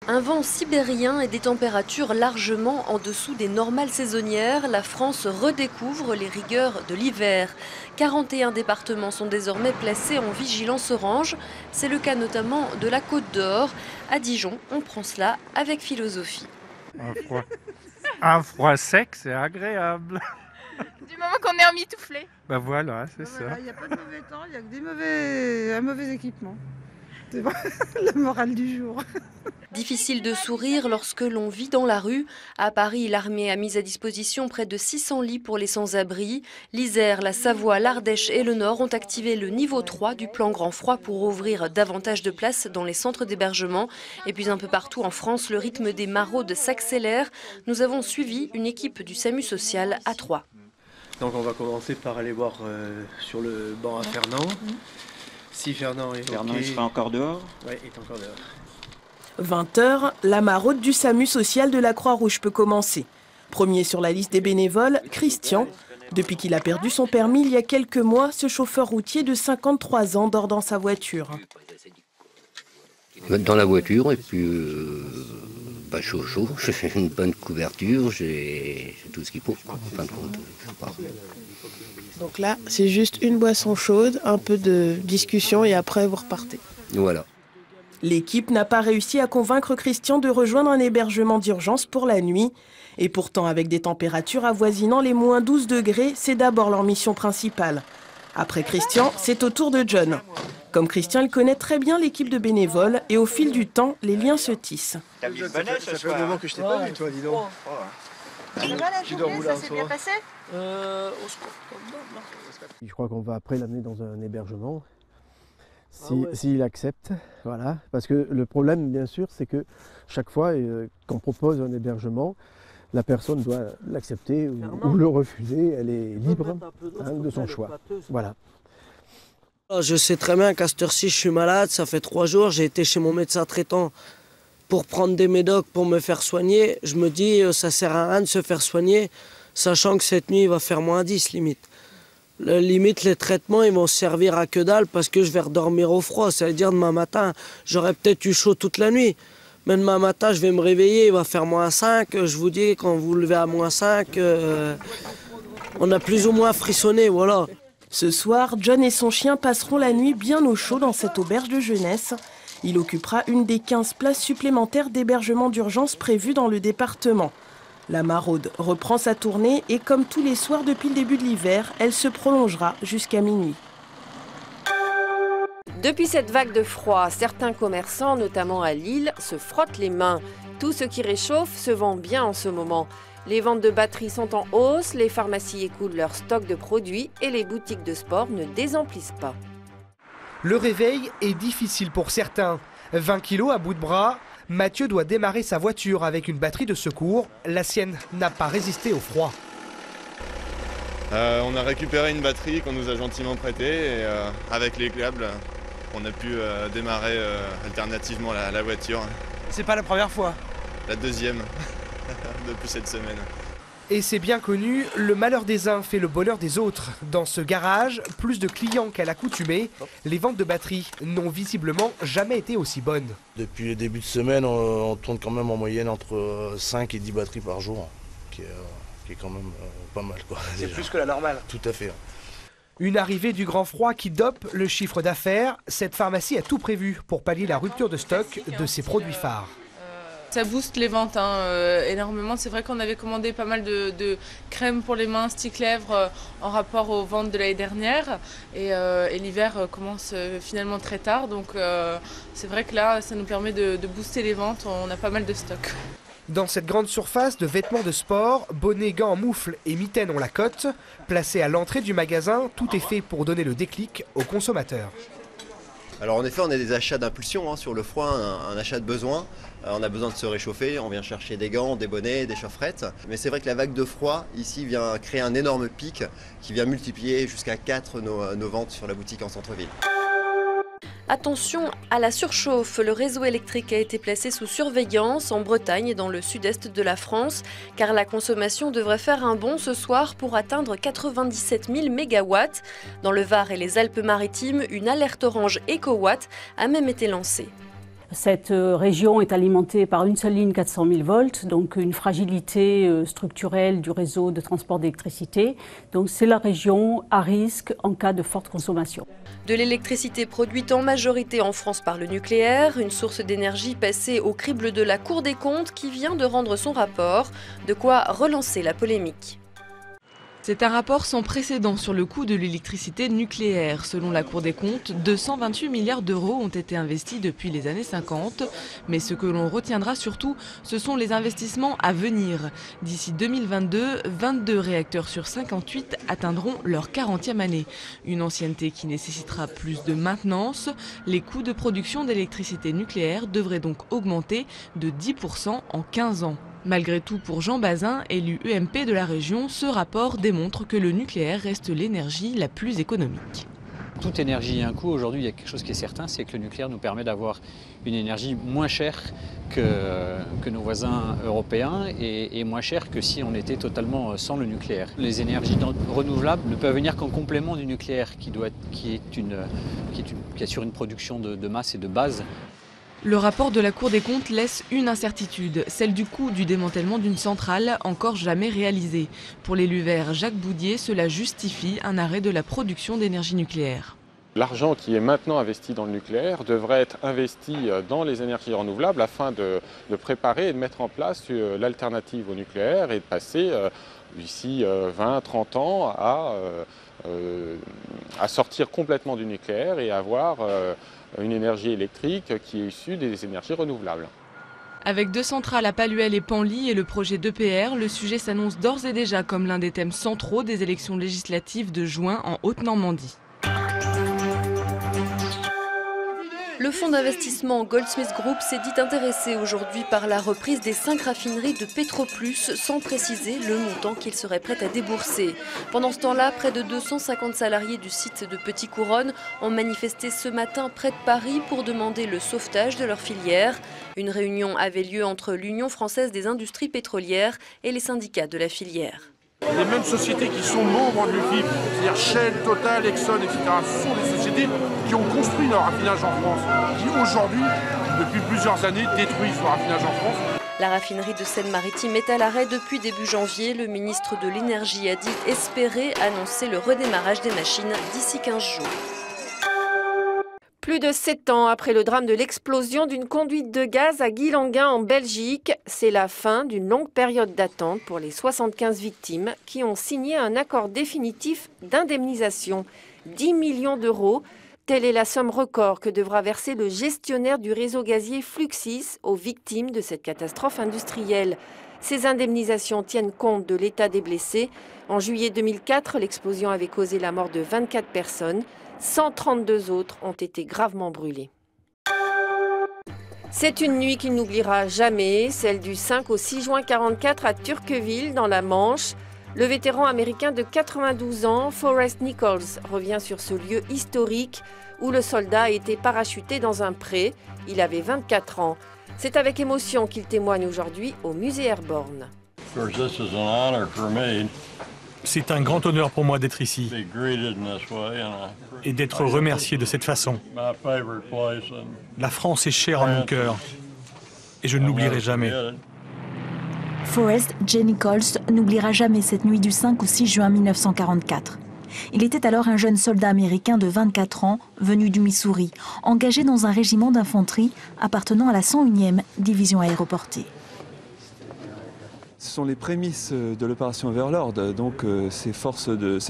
Un vent sibérien et des températures largement en dessous des normales saisonnières, la France redécouvre les rigueurs de l'hiver. 41 départements sont désormais placés en vigilance orange. C'est le cas notamment de la Côte d'Or. À Dijon, on prend cela avec philosophie. Un froid sec, c'est agréable. Du moment qu'on est emmitouflé. Ben voilà, c'est ça. Il n'y a pas de mauvais temps, il n'y a que un mauvais équipement. C'est la morale du jour. Difficile de sourire lorsque l'on vit dans la rue. À Paris, l'armée a mis à disposition près de 600 lits pour les sans-abri. L'Isère, la Savoie, l'Ardèche et le Nord ont activé le niveau 3 du plan Grand Froid pour ouvrir davantage de places dans les centres d'hébergement. Et puis un peu partout en France, le rythme des maraudes s'accélère. Nous avons suivi une équipe du SAMU social à Troyes. Donc on va commencer par aller voir sur le banc à Fernand. Si Fernand est Fernand, OK. il sera encore dehors? Oui, il est encore dehors. 20 h, la maraude du SAMU social de la Croix-Rouge peut commencer. Premier sur la liste des bénévoles, Christian. Depuis qu'il a perdu son permis il y a quelques mois, ce chauffeur routier de 53 ans dort dans sa voiture. Dans la voiture et puis chaud, j'ai une bonne couverture, j'ai tout ce qu'il faut. En fin de compte, Donc là, c'est juste une boisson chaude, un peu de discussion et après vous repartez. Voilà. L'équipe n'a pas réussi à convaincre Christian de rejoindre un hébergement d'urgence pour la nuit. Et pourtant, avec des températures avoisinant les moins 12 degrés, c'est d'abord leur mission principale. Après Christian, c'est au tour de John. Comme Christian, il connaît très bien l'équipe de bénévoles et au fil du temps, les liens se tissent. Ça fait un moment que je t'ai pas vu, toi, dis donc. Ça va la journée, ça s'est bien passé? Je crois qu'on va après l'amener dans un hébergement, s'il accepte, voilà. Parce que le problème, bien sûr, c'est que chaque fois qu'on propose un hébergement, la personne doit l'accepter ou le refuser, elle est libre de son choix. Voilà. Je sais très bien qu'à cette heure-ci, je suis malade, ça fait 3 jours, j'ai été chez mon médecin traitant pour prendre des médocs pour me faire soigner. Je me dis, ça sert à rien de se faire soigner, sachant que cette nuit, il va faire moins 10 limite. Limite, les traitements, ils vont servir à que dalle parce que je vais redormir au froid. Ça veut dire demain matin, j'aurais peut-être eu chaud toute la nuit. Mais demain matin, je vais me réveiller, il va faire moins 5. Je vous dis, quand vous levez à moins 5, on a plus ou moins frissonné, voilà. Ce soir, John et son chien passeront la nuit bien au chaud dans cette auberge de jeunesse. Il occupera une des 15 places supplémentaires d'hébergement d'urgence prévues dans le département. La maraude reprend sa tournée et comme tous les soirs depuis le début de l'hiver, elle se prolongera jusqu'à minuit. Depuis cette vague de froid, certains commerçants, notamment à Lille, se frottent les mains. Tout ce qui réchauffe se vend bien en ce moment. Les ventes de batteries sont en hausse, les pharmacies écoulent leur stock de produits et les boutiques de sport ne désemplissent pas. Le réveil est difficile pour certains. 20 kilos à bout de bras, Mathieu doit démarrer sa voiture avec une batterie de secours. La sienne n'a pas résisté au froid. On a récupéré une batterie qu'on nous a gentiment prêtée et avec les câbles, on a pu démarrer alternativement la voiture. C'est pas la première fois. La deuxième depuis cette semaine. Et c'est bien connu, le malheur des uns fait le bonheur des autres. Dans ce garage, plus de clients qu'à l'accoutumée, les ventes de batteries n'ont visiblement jamais été aussi bonnes. Depuis le début de semaine, on tourne quand même en moyenne entre 5 et 10 batteries par jour, qui est quand même pas mal, quoi. C'est plus que la normale. Tout à fait. Une arrivée du grand froid qui dope le chiffre d'affaires. Cette pharmacie a tout prévu pour pallier la rupture de stock de ses produits phares. Ça booste les ventes énormément. C'est vrai qu'on avait commandé pas mal de crèmes pour les mains, stick lèvres en rapport aux ventes de l'année dernière. Et l'hiver commence finalement très tard. Donc c'est vrai que là, ça nous permet de booster les ventes. On a pas mal de stock. Dans cette grande surface de vêtements de sport, bonnets, gants, moufles et mitaines ont la cote. Placés à l'entrée du magasin, tout est fait pour donner le déclic aux consommateurs. Alors en effet, on a des achats d'impulsion sur le froid, un achat de besoin. On a besoin de se réchauffer, on vient chercher des gants, des bonnets, des chaufferettes. Mais c'est vrai que la vague de froid ici vient créer un énorme pic qui vient multiplier jusqu'à 4 nos ventes sur la boutique en centre-ville. Attention à la surchauffe, le réseau électrique a été placé sous surveillance en Bretagne et dans le sud-est de la France, car la consommation devrait faire un bond ce soir pour atteindre 97 000 mégawatts. Dans le Var et les Alpes-Maritimes, une alerte orange éco-watt a même été lancée. Cette région est alimentée par une seule ligne 400 000 volts, donc une fragilité structurelle du réseau de transport d'électricité. Donc c'est la région à risque en cas de forte consommation. De l'électricité produite en majorité en France par le nucléaire, une source d'énergie passée au crible de la Cour des comptes qui vient de rendre son rapport, de quoi relancer la polémique. C'est un rapport sans précédent sur le coût de l'électricité nucléaire. Selon la Cour des comptes, 228 milliards d'euros ont été investis depuis les années 50. Mais ce que l'on retiendra surtout, ce sont les investissements à venir. D'ici 2022, 22 réacteurs sur 58 atteindront leur 40e année. Une ancienneté qui nécessitera plus de maintenance. Les coûts de production d'électricité nucléaire devraient donc augmenter de 10% en 15 ans. Malgré tout, pour Jean Bazin, élu UMP de la région, ce rapport démontre que le nucléaire reste l'énergie la plus économique. Toute énergie a un coût. Aujourd'hui, il y a quelque chose qui est certain, c'est que le nucléaire nous permet d'avoir une énergie moins chère que nos voisins européens et moins chère que si on était totalement sans le nucléaire. Les énergies renouvelables ne peuvent venir qu'en complément du nucléaire qui assure une production de masse et de base. Le rapport de la Cour des comptes laisse une incertitude, celle du coût du démantèlement d'une centrale encore jamais réalisée. Pour l'élu vert Jacques Boudier, cela justifie un arrêt de la production d'énergie nucléaire. L'argent qui est maintenant investi dans le nucléaire devrait être investi dans les énergies renouvelables afin de préparer et de mettre en place l'alternative au nucléaire et de passer d'ici 20-30 ans à sortir complètement du nucléaire et avoir une énergie électrique qui est issue des énergies renouvelables. Avec 2 centrales à Paluel et Penly et le projet d'EPR, le sujet s'annonce d'ores et déjà comme l'un des thèmes centraux des élections législatives de juin en Haute-Normandie. Le fonds d'investissement Goldsmith Group s'est dit intéressé aujourd'hui par la reprise des 5 raffineries de Petroplus sans préciser le montant qu'il serait prêt à débourser. Pendant ce temps-là, près de 250 salariés du site de Petit-Couronne ont manifesté ce matin près de Paris pour demander le sauvetage de leur filière. Une réunion avait lieu entre l'Union française des industries pétrolières et les syndicats de la filière. Les mêmes sociétés qui sont membres de l'UFIP, c'est-à-dire Shell, Total, Exxon, etc., ce sont des sociétés qui ont construit leur raffinage en France, qui aujourd'hui, depuis plusieurs années, détruisent leur raffinage en France. La raffinerie de Seine-Maritime est à l'arrêt depuis début janvier. Le ministre de l'Énergie a dit espérer annoncer le redémarrage des machines d'ici 15 jours. Plus de 7 ans après le drame de l'explosion d'une conduite de gaz à Guilanguin en Belgique, c'est la fin d'une longue période d'attente pour les 75 victimes qui ont signé un accord définitif d'indemnisation. 10 millions d'euros, telle est la somme record que devra verser le gestionnaire du réseau gazier Fluxys aux victimes de cette catastrophe industrielle. Ces indemnisations tiennent compte de l'état des blessés. En juillet 2004, l'explosion avait causé la mort de 24 personnes. 132 autres ont été gravement brûlés. C'est une nuit qu'il n'oubliera jamais, celle du 5 au 6 juin 1944 à Turqueville, dans la Manche. Le vétéran américain de 92 ans, Forrest Nichols, revient sur ce lieu historique où le soldat a été parachuté dans un pré. Il avait 24 ans. C'est avec émotion qu'il témoigne aujourd'hui au musée Airborne. C'est un grand honneur pour moi d'être ici et d'être remercié de cette façon. La France est chère à mon cœur et je ne l'oublierai jamais. Forrest J. Nichols n'oubliera jamais cette nuit du 5 au 6 juin 1944. Il était alors un jeune soldat américain de 24 ans, venu du Missouri, engagé dans un régiment d'infanterie appartenant à la 101e division aéroportée. Ce sont les prémices de l'opération Overlord, donc ces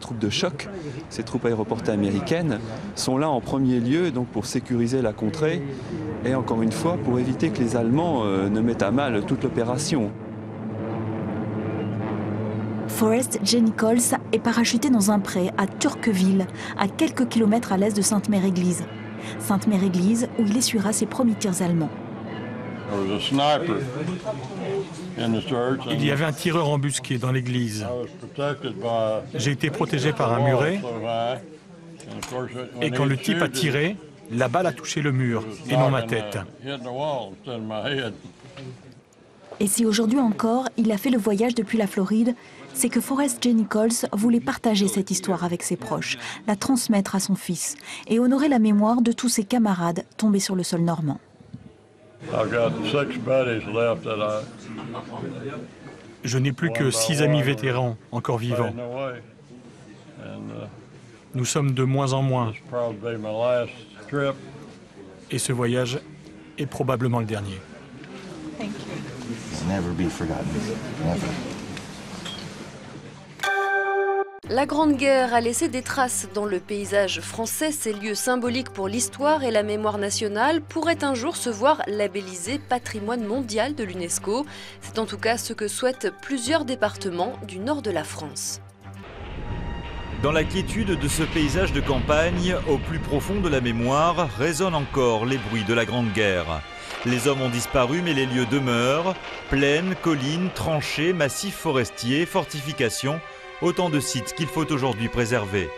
troupes de choc, ces troupes aéroportées américaines, sont là en premier lieu donc pour sécuriser la contrée et encore une fois pour éviter que les Allemands ne mettent à mal toute l'opération. Forrest J. Nichols est parachuté dans un pré à Turqueville, à quelques kilomètres à l'est de Sainte-Mère-Église. Sainte-Mère-Église où il essuiera ses premiers tirs allemands. Il y avait un tireur embusqué dans l'église. J'ai été protégé par un muret et quand le type a tiré, la balle a touché le mur et non ma tête. Et si aujourd'hui encore, il a fait le voyage depuis la Floride, c'est que Forrest J. Nichols voulait partager cette histoire avec ses proches, la transmettre à son fils et honorer la mémoire de tous ses camarades tombés sur le sol normand. Je n'ai plus que 6 amis vétérans encore vivants. Nous sommes de moins en moins. Et ce voyage est probablement le dernier. La Grande Guerre a laissé des traces dans le paysage français. Ces lieux symboliques pour l'histoire et la mémoire nationale pourraient un jour se voir labellisés patrimoine mondial de l'UNESCO. C'est en tout cas ce que souhaitent plusieurs départements du nord de la France. Dans la quiétude de ce paysage de campagne, au plus profond de la mémoire, résonnent encore les bruits de la Grande Guerre. Les hommes ont disparu, mais les lieux demeurent. Plaines, collines, tranchées, massifs forestiers, fortifications, autant de sites qu'il faut aujourd'hui préserver.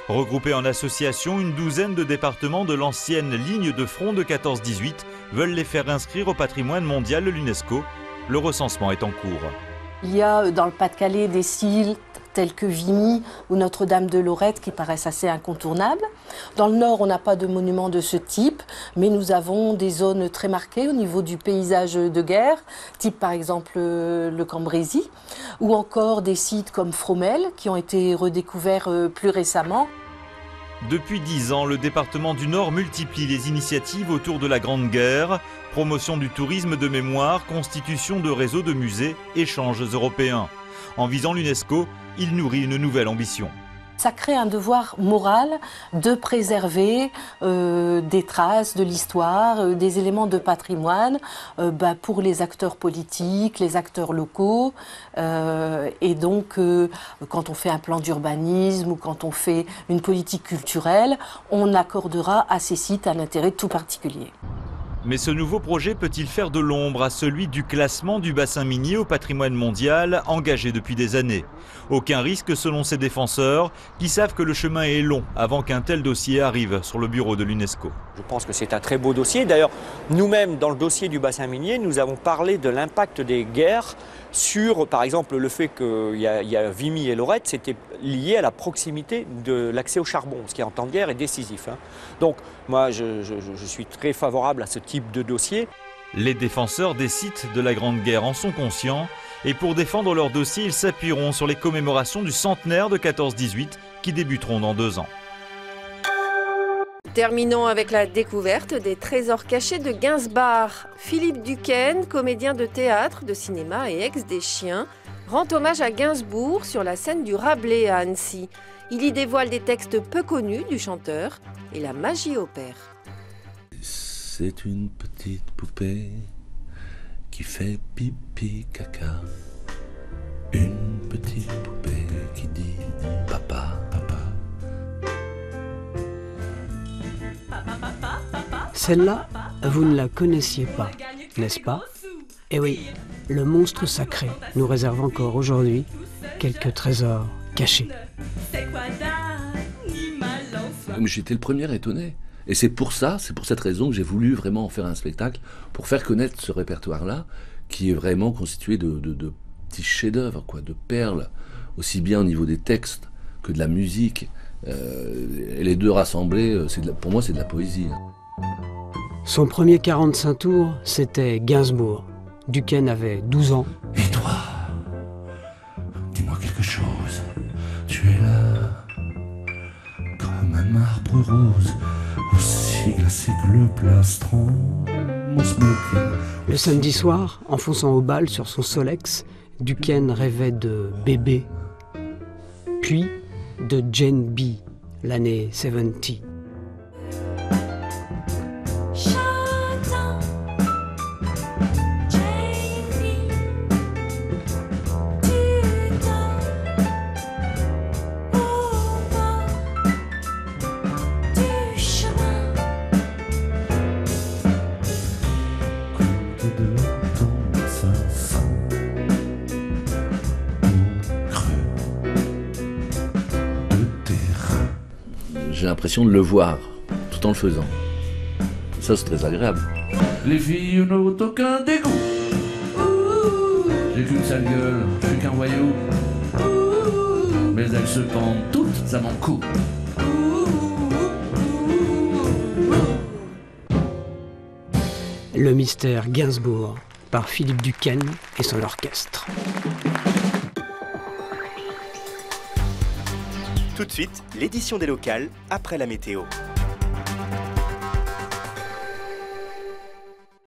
Regroupés en associations, une douzaine de départements de l'ancienne ligne de front de 14-18 veulent les faire inscrire au patrimoine mondial de l'UNESCO. Le recensement est en cours. Il y a dans le Pas-de-Calais des sites tels que Vimy ou Notre-Dame de Lorette qui paraissent assez incontournables. Dans le nord, on n'a pas de monuments de ce type, mais nous avons des zones très marquées au niveau du paysage de guerre, type par exemple le Cambrésis, ou encore des sites comme Fromelles qui ont été redécouverts plus récemment. Depuis 10 ans, le département du Nord multiplie les initiatives autour de la Grande Guerre, promotion du tourisme de mémoire, constitution de réseaux de musées, échanges européens. En visant l'UNESCO, il nourrit une nouvelle ambition. Ça crée un devoir moral de préserver des traces de l'histoire, des éléments de patrimoine pour les acteurs politiques, les acteurs locaux. Et donc, quand on fait un plan d'urbanisme ou quand on fait une politique culturelle, on accordera à ces sites un intérêt tout particulier. Mais ce nouveau projet peut-il faire de l'ombre à celui du classement du bassin minier au patrimoine mondial engagé depuis des années? Aucun risque selon ses défenseurs qui savent que le chemin est long avant qu'un tel dossier arrive sur le bureau de l'UNESCO. Je pense que c'est un très beau dossier. D'ailleurs, nous-mêmes, dans le dossier du bassin minier, nous avons parlé de l'impact des guerres sur, par exemple, le fait qu'il y a Vimy et Lorette, c'était lié à la proximité de l'accès au charbon, ce qui en temps de guerre est décisif. Donc, moi, je suis très favorable à ce type de dossier. Les défenseurs des sites de la Grande Guerre en sont conscients et pour défendre leur dossier, ils s'appuieront sur les commémorations du centenaire de 14-18 qui débuteront dans 2 ans. Terminons avec la découverte des trésors cachés de Gainsbourg. Philippe Duquesne, comédien de théâtre, de cinéma et ex des Chiens, rend hommage à Gainsbourg sur la scène du Rabelais à Annecy. Il y dévoile des textes peu connus du chanteur et la magie opère. C'est une petite poupée qui fait pipi caca. Une petite poupée qui dit papa, papa. Celle-là, vous ne la connaissiez pas, n'est-ce pas? Eh oui, le monstre sacré nous réserve encore aujourd'hui quelques trésors cachés. J'étais le premier étonné. Et c'est pour cette raison que j'ai voulu vraiment en faire un spectacle, pour faire connaître ce répertoire-là, qui est vraiment constitué de petits chefs-d'œuvre, de perles, aussi bien au niveau des textes que de la musique. Et les deux rassemblés, pour moi, c'est de la poésie. Son premier 45 tours, c'était Gainsbourg. Duquesne avait 12 ans. Et toi, dis-moi quelque chose. Tu es là, comme un marbre rose, aussi glacé que le plastron, mon smoking. Le samedi soir, enfonçant au bal sur son Solex, Duquesne rêvait de bébé, puis de Jane B, l'année 70. J'ai l'impression de le voir, tout en le faisant. Ça, c'est très agréable. Les filles n'ont aucun dégoût. J'ai qu'une sale gueule, je suis qu'un voyou. Mais elles se pendent toutes à mon cou. Le mystère Gainsbourg par Philippe Duquesne et son orchestre. Tout de suite, l'édition des locales après la météo.